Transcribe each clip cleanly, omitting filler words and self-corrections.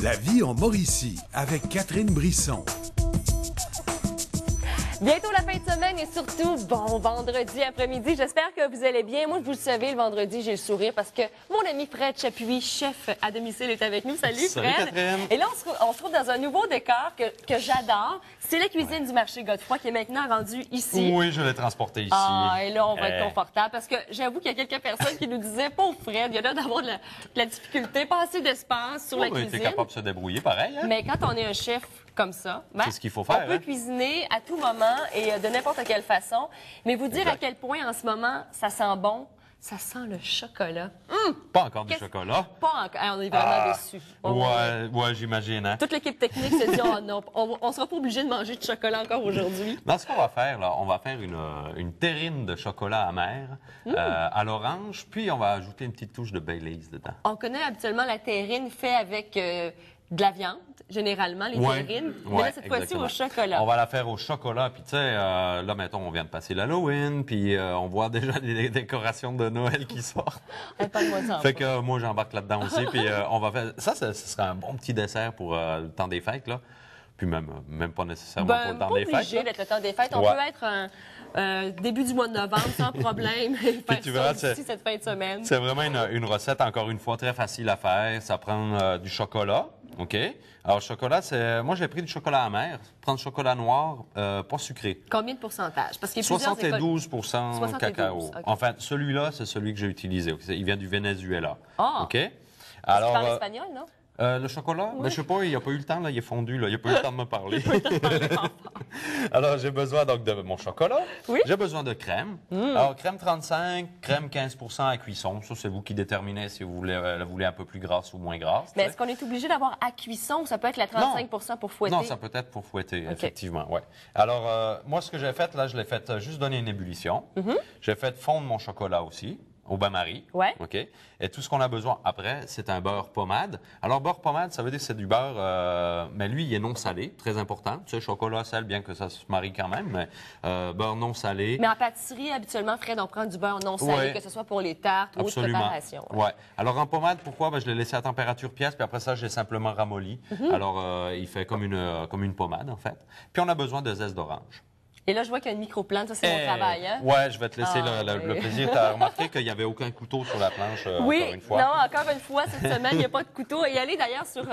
La vie en Mauricie avec Catherine Brisson. Bientôt la fin de semaine et surtout, bon vendredi après-midi. J'espère que vous allez bien. Moi, vous le savez, le vendredi, j'ai le sourire parce que mon ami Fred Chapuis, chef à domicile, est avec nous. Salut, Salut, Fred. Catherine. Et là, on se trouve dans un nouveau décor que j'adore. C'est la cuisine du marché Godefroy qui est maintenant rendue ici. Oui, je l'ai transporté ici. Ah, et là, on va être confortable parce que j'avoue qu'il y a quelques personnes qui nous disaient, pauvre Fred, il y a l'air d'avoir de la difficulté, pas assez d'espace sur la Oui, cuisine. t'es capable de se débrouiller pareil. Hein? Mais quand on est un chef comme ça, ben, C'est ce qu'il faut faire, on peut hein? cuisiner à tout moment et de n'importe quelle façon. Mais vous dire Exact. à quel point en ce moment, ça sent bon, ça sent le chocolat. Pas encore du Qu'est-ce- chocolat. Pas encore. On est vraiment déçus. Ouais, j'imagine. Hein? Toute l'équipe technique se dit, oh non, on sera pas obligé de manger de chocolat encore aujourd'hui. Dans ce qu'on va faire, là, on va faire une terrine de chocolat amer à l'orange, puis on va ajouter une petite touche de Baileys dedans. On connaît habituellement la terrine faite avec de la viande, généralement, les terrines. Mais là, cette fois-ci, au chocolat. On va la faire au chocolat, puis tu sais, là, mettons, on vient de passer l'Halloween, puis on voit déjà les décorations de Noël qui sortent. Hey, parle-moi de ça. Fait que moi, j'embarque là-dedans aussi, puis on va faire... Ça, ce sera un bon petit dessert pour le temps des fêtes, là. Puis même pas nécessairement pour le temps des pas fêtes. obligé là. d'être le temps des fêtes. On Ouais. peut être début du mois de novembre sans problème et faire tu ça verras, d'ici cette fin de semaine. C'est vraiment une recette, encore une fois, très facile à faire. Ça prend du chocolat, OK? Alors, le chocolat, moi, j'ai pris du chocolat amer. Prendre du chocolat noir, pas sucré. Combien de pourcentage? Parce qu'il y a plusieurs 72 72, cacao. OK. Enfin, celui-là, c'est celui que j'ai utilisé. OK? Il vient du Venezuela. Ah! OK? Tu Alors, parles espagnol, non? le chocolat, ben, je sais pas, il n'y a pas eu le temps, là, il est fondu, là, il n'y a pas eu le temps de me parler. Alors, j'ai besoin donc de mon chocolat. Oui. J'ai besoin de crème. Alors, crème 35, crème 15 à cuisson. Ça, c'est vous qui déterminez si vous la voulez un peu plus grasse ou moins grasse. Mais tu est-ce sais. qu'on est obligé d'avoir à cuisson ou ça peut être la 35 pour fouetter? Non, ça peut être pour fouetter, effectivement, ouais. Alors, moi, ce que j'ai fait, là, je l'ai fait juste donner une ébullition. J'ai fait fondre mon chocolat aussi. Au bain-marie. Ouais. OK? Et tout ce qu'on a besoin après, c'est un beurre pommade. Alors, beurre pommade, ça veut dire que c'est du beurre, mais lui, il est non salé, très important. Tu sais, chocolat, sel, bien que ça se marie quand même, mais beurre non salé. Mais en pâtisserie, habituellement, Fred, on prend du beurre non salé, Ouais. que ce soit pour les tartes ou autre Absolument. préparation. Ouais. Alors, en pommade, pourquoi? Ben, je l'ai laissé à température pièce, puis après ça, je l'ai simplement ramolli. Alors, il fait comme une pommade, en fait. Puis, on a besoin de zeste d'orange. Et là, je vois qu'il y a une micro-plante. Ça, c'est mon travail, hein? Ouais, je vais te laisser Ah, le oui. plaisir. Tu as remarqué qu'il n'y avait aucun couteau sur la planche, Oui, encore une fois? non, encore une fois, cette semaine, il n'y a pas de couteau. Et allez d'ailleurs sur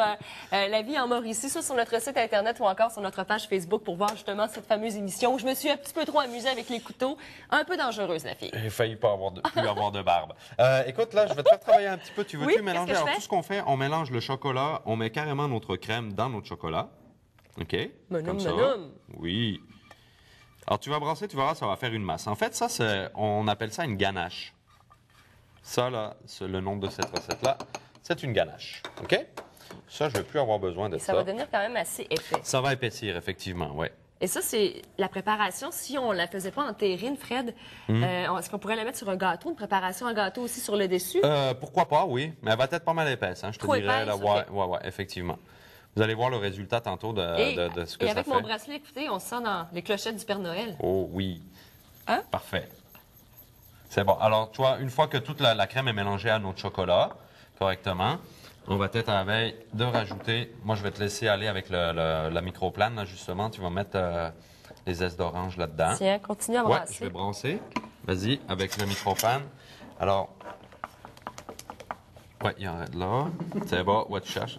La vie en Mauricie, soit sur notre site Internet ou encore sur notre page Facebook pour voir justement cette fameuse émission où je me suis un petit peu trop amusée avec les couteaux. Un peu dangereuse, la fille. J'ai failli pas plus avoir de barbe. Écoute, là, je vais te faire travailler un petit peu. Tu veux-tu Oui, qu'est-ce mélanger? que je Alors, fais? tout ce qu'on fait, on mélange le chocolat, on met carrément notre crème dans notre chocolat. OK? Monum, Comme ça. monum. Oui. Alors, tu vas brasser, tu verras, ça va faire une masse. En fait, ça, on appelle ça une ganache. Ça, là, c'est le nom de cette recette-là. C'est une ganache. OK? Ça, je ne vais plus avoir besoin de Et ça. ça va devenir quand même assez épais. Ça va épaissir, effectivement, oui. Et ça, c'est la préparation. Si on la faisait pas en terrine, Fred, est-ce qu'on pourrait la mettre sur un gâteau, une préparation à gâteau aussi sur le dessus? Pourquoi pas, oui. Mais elle va être pas mal épaisse, hein, je te Trop dirais. Là, épaisse, ouais, ok. ouais, effectivement. Vous allez voir le résultat tantôt de ce que Et ça avec fait. mon bracelet, écoutez, on se sent dans les clochettes du Père Noël. Oh oui. Hein? Parfait. C'est bon. Alors, tu vois, une fois que toute la crème est mélangée à notre chocolat correctement, on va être à la veille de rajouter. Moi, je vais te laisser aller avec la microplane, là, justement. Tu vas mettre les zestes d'orange là-dedans. Tiens, continue à Ouais, brasser. je vais brasser. Vas-y, avec le microplane. Alors, ouais, il y en a là. C'est bon. Ouais, tu cherches.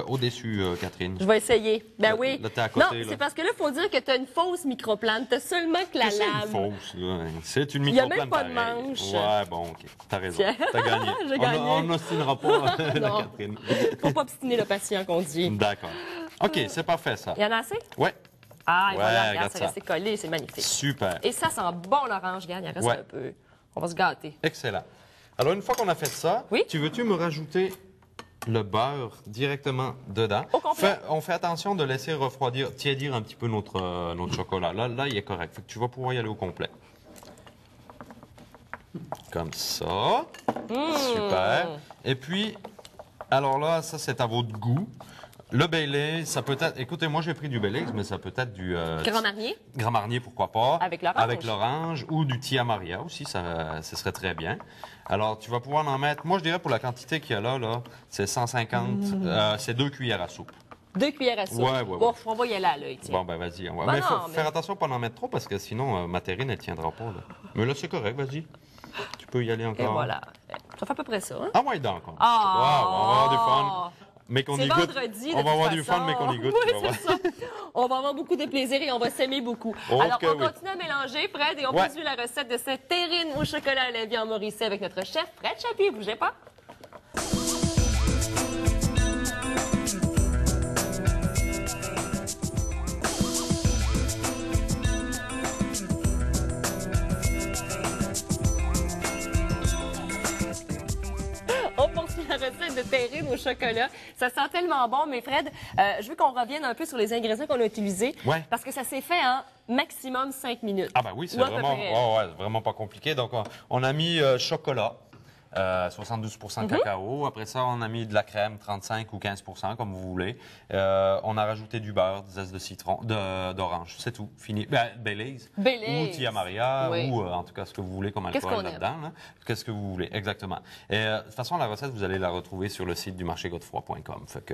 Au-dessus, Catherine. Je vais essayer. Ben Là- oui. là, t'es à côté, non, là. c'est parce que là, il faut dire que tu as une fausse microplane. Tu as seulement que la C'est une lame. fausse, là. C'est une Il y a microplane même pas de pareille. manche. Ouais, bon, OK. T'as raison. Tiens. T'as gagné. J'ai gagné. On n'ostinera pas la Non. Catherine. Faut pas obstiner le patient qu'on dit. D'accord. OK, c'est parfait, ça. Il y en a assez? Ouais, Ah, et Ouais, voilà, regarde regarde, c'est ça. resté collé, c'est magnifique. super. Et ça sent bon l'orange, regarde, il en reste Ouais. un peu. On va se gâter. Excellent. Alors, une fois qu'on a fait ça, Oui. tu veux-tu me rajouter le beurre directement dedans? Au complet? On fait attention de laisser refroidir, tiédir un petit peu notre chocolat. Là, il est correct. Fait que tu vas pouvoir y aller au complet. Comme ça. Super. Et puis, alors là, ça, c'est à votre goût. Le Baileys, ça peut être... Écoutez, moi, j'ai pris du Baileys, mais ça peut être du... Grand Marnier. Grand Marnier, pourquoi pas. Avec l'orange. Avec l'orange ou du Tia Maria aussi, ce serait très bien. Alors, tu vas pouvoir en mettre... Moi, je dirais pour la quantité qu'il y a là, c'est 150... c'est 2 cuillères à soupe. 2 cuillères à soupe. Ouais. Bon, on va y aller à l'œil, tiens. Bon, ben vas-y. Ben mais il non, faut mais- faire attention à pas en mettre trop parce que sinon, ma terrine, elle tiendra pas. Là. Mais là, c'est correct, vas-y. Tu peux y aller encore. Et voilà. Ça fait à peu près ça, hein? Ah ouais, donc. Ah! Wow, on va avoir du fun. Mais qu'on C'est y goûte. vendredi, de On va toute avoir du façon. fun, mais qu'on y goûte. Oui, tu vas voir. c'est ça. On va avoir beaucoup de plaisir et on va s'aimer beaucoup. Ok, Alors, on oui. continue à mélanger, Fred, et on Ouais. continue la recette de cette terrine au chocolat à la vie en Mauricie avec notre chef, Fred Chapuis. Bougez pas. On poursuit la recette de terrine au chocolat. Ça sent tellement bon, mais Fred, je veux qu'on revienne un peu sur les ingrédients qu'on a utilisés. Ouais. Parce que ça s'est fait en maximum 5 minutes. Ah ben oui, c'est Ou à peu vraiment, près. ouais, vraiment pas compliqué. Donc, on a mis chocolat, 72 Mhm. cacao. Après ça, on a mis de la crème, 35 ou 15 comme vous voulez. On a rajouté du beurre, des zestes de citron, d'orange. C'est tout, fini. Baileys. Baileys. Ou Tia Maria, Oui. ou en tout cas ce que vous voulez comme Qu'est-ce alcool qu'on là-dedans. Là. Qu'est-ce que vous voulez, exactement. Et de toute façon, la recette, vous allez la retrouver sur le site du marchégodefroy.com. Fait que,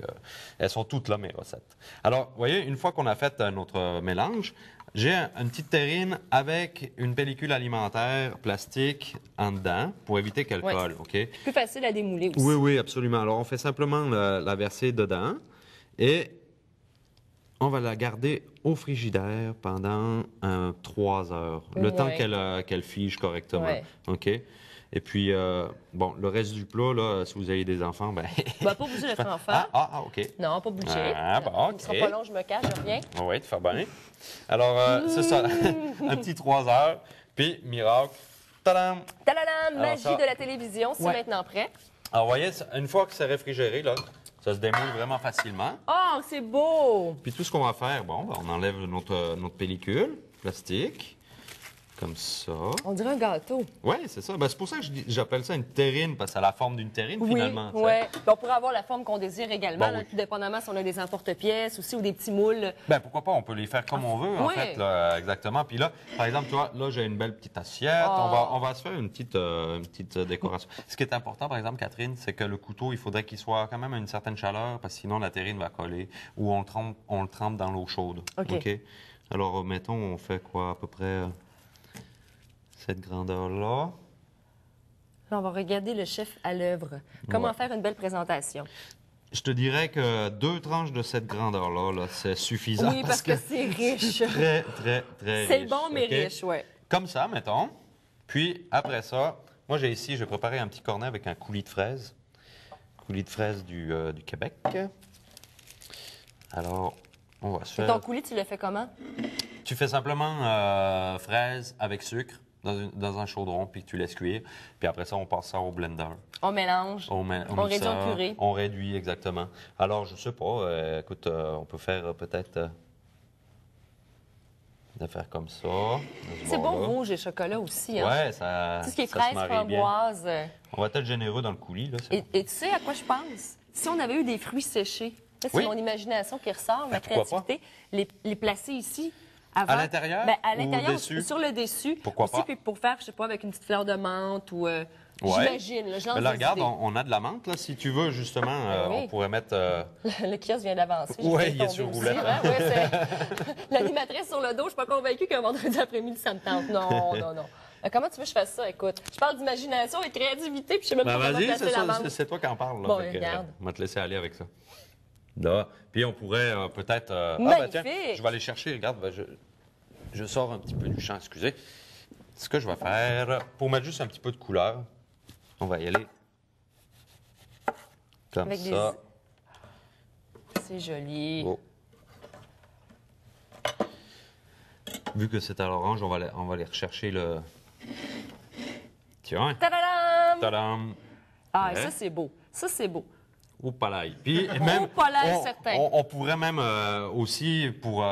elles sont toutes là, mes recettes. Alors, vous voyez, une fois qu'on a fait notre mélange, j'ai une petite terrine avec une pellicule alimentaire plastique en dedans pour éviter qu'elle Ouais. colle, OK? Plus facile à démouler aussi. Oui, oui, absolument. Alors, on fait simplement la verser dedans et on va la garder au frigidaire pendant 3 heures, le temps Ouais. qu'elle fige correctement. Ouais. OK? Et puis, bon, le reste du plat, là, si vous avez des enfants, ben... Bah, pas bouger notre enfant. OK. Non, pas bouger. Ah, bon, OK. Ce sera pas long, je me cache, je reviens. Oui, tu fais bien. Alors, c'est ça. Un petit 3 heures. Puis, miracle. Tadam! Tadadam, Alors, magie ça- de la télévision, c'est Ouais. maintenant prêt. Alors, vous voyez, une fois que c'est réfrigéré, là, ça se démoule vraiment facilement. Oh, c'est beau! Puis tout ce qu'on va faire, bon, ben, on enlève notre pellicule plastique, comme ça. On dirait un gâteau. Oui, c'est ça. Ben, c'est pour ça que j'appelle ça une terrine, parce que ça a la forme d'une terrine, finalement. tu sais. ouais. Puis on pourrait avoir la forme qu'on désire également, Bon, là, oui. tout dépendamment si on a des emporte-pièces aussi ou des petits moules. Ben, pourquoi pas, on peut les faire comme on veut, en Oui. fait, là, exactement. Puis là, par exemple, tu vois, là, j'ai une belle petite assiette. Oh. On va se faire une petite décoration. Ce qui est important, par exemple, Catherine, c'est que le couteau, il faudrait qu'il soit quand même à une certaine chaleur, parce que sinon, la terrine va coller, ou on le trempe dans l'eau chaude. OK. Alors, mettons, on fait quoi, à peu près cette grandeur-là? Là, on va regarder le chef à l'œuvre. Comment Ouais. faire une belle présentation. Je te dirais que 2 tranches de cette grandeur-là, là, c'est suffisant. Oui, parce que c'est riche. très, très, très C'est riche, bon, mais OK? riche, oui. Comme ça, mettons. Puis, après ça, moi, j'ai préparé un petit cornet avec un coulis de fraises. Coulis de fraises du Québec. Alors, on va se Et faire... ton coulis, tu le fais comment? Tu fais simplement fraises avec sucre dans un chaudron, puis tu laisses cuire. Puis après ça, on passe ça au blender. On mélange. On On réduit en purée. On réduit, exactement. Alors, je sais pas, écoute, on peut faire peut-être... de faire comme ça. de ce C'est beau bord-là. rouge et chocolat aussi. Hein? Ouais, ça. Tout ce qui est ça se fraises, marie bien. framboises. On va être généreux dans le coulis, là. c'est Et tu sais à quoi je pense? Si on avait eu des fruits séchés, ça, c'est Oui. mon imagination qui ressort, ma pourquoi pas? créativité, les placer ici. Avant. À l'intérieur Ben, à ou l'intérieur, au-dessus? sur le dessus. Pourquoi aussi, pas? Puis pour faire, je sais pas, avec une petite fleur de menthe ou... Ouais. J'imagine, là, je lance Mais là, des regarde, idées. on a de la menthe, là. Si tu veux, justement, Oui. on pourrait mettre. Le kiosque vient d'avancer. j'ai Ouais, failli il est tomber sur aussi, roulette. hein. Ouais, c'est- L'animatrice sur le dos, je suis pas convaincue qu'un vendredi après-midi, ça me tente. Non, non, non. Comment tu veux que je fasse ça? Écoute, je parle d'imagination et de créativité, puis je sais même Ben, pas comment vas-y, placer la menthe. c'est toi qui en parles, là. Bon, Fait que, regarde. on va te laisser aller avec ça. Là. Puis on pourrait peut-être. Magnifique! Je vais aller chercher, regarde, je sors un petit peu du champ, excusez. Ce que je vais faire, pour mettre juste un petit peu de couleur, on va y aller comme Avec ça. C'est joli. Oh. Vu que c'est à l'orange, on va aller rechercher le... Tiens, Tadadam! tadam! Ah, et Ouais. ça, c'est beau. Ça, c'est beau. Au palais. Puis même, palais, certain. on pourrait même aussi, pour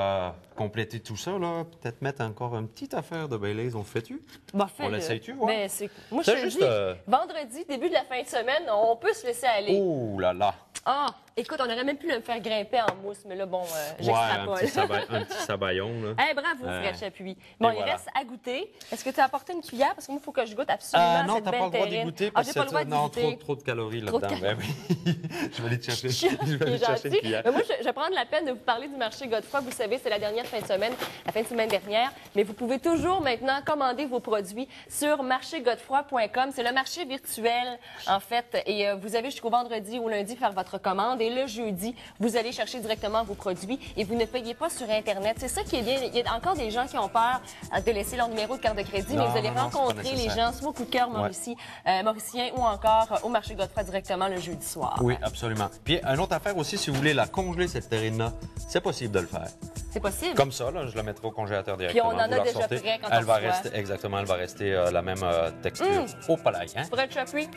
compléter tout ça, là, peut-être mettre encore une petite affaire de Baileys. On le fait-tu? Bah, fais-le. On l'essaye-tu, voir? Mais c'est... Moi, je C'est te le juste, dis, vendredi, début de la fin de semaine, on peut se laisser aller. Oh là là! Ah, écoute, on aurait même pu le faire grimper en mousse, mais là, bon, un j'extrapole. petit sabayon. Là. Hey, bravo, Fred Chapuis. Bon, il voilà. reste à goûter. Est-ce que tu as apporté une cuillère? Parce que moi, il faut que je goûte absolument Non, cette t'as belle pas le droit terrine. d'y goûter Ah, parce j'ai que pas le droit d'y goûter. trop de calories Trop de là-dedans. Ben oui. Je vais aller te chercher. Je vais aller te chercher une Gentil. cuillère. Mais moi, je vais prendre la peine de vous parler du marché Godefroy. Vous savez, c'est la dernière fin de semaine, la fin de semaine dernière. Mais vous pouvez toujours maintenant commander vos produits sur marchégodefroy.com. C'est le marché virtuel, en fait. Et vous avez jusqu'au vendredi ou lundi faire votre commande. Et le jeudi, vous allez chercher directement vos produits et vous ne payez pas sur Internet. C'est ça qui est bien. Il y a encore des gens qui ont peur de laisser leur numéro de carte de crédit, mais vous allez rencontrer les gens sur vos coups de cœur mauriciens ou encore au marché Godefroy directement le jeudi soir. Oui, absolument. Puis, une autre affaire aussi, si vous voulez la congeler, cette terrine-là, c'est possible de le faire. C'est possible. Comme ça, là, je la mettrai au congélateur directement. Puis on en Vous a la déjà ressortez. prêt quand elle on va reçoit. rester Exactement, elle va rester la même texture au palais. Hein? Fred Chapuis,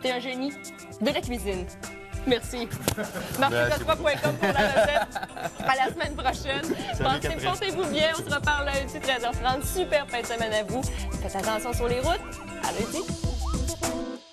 t'es un génie de la cuisine. Merci. marchégodefroy.com pour la recette. À la semaine prochaine. Portez-vous bien. On se reparle lundi 13h30. Super fin de semaine à vous. Faites attention sur les routes. À lundi.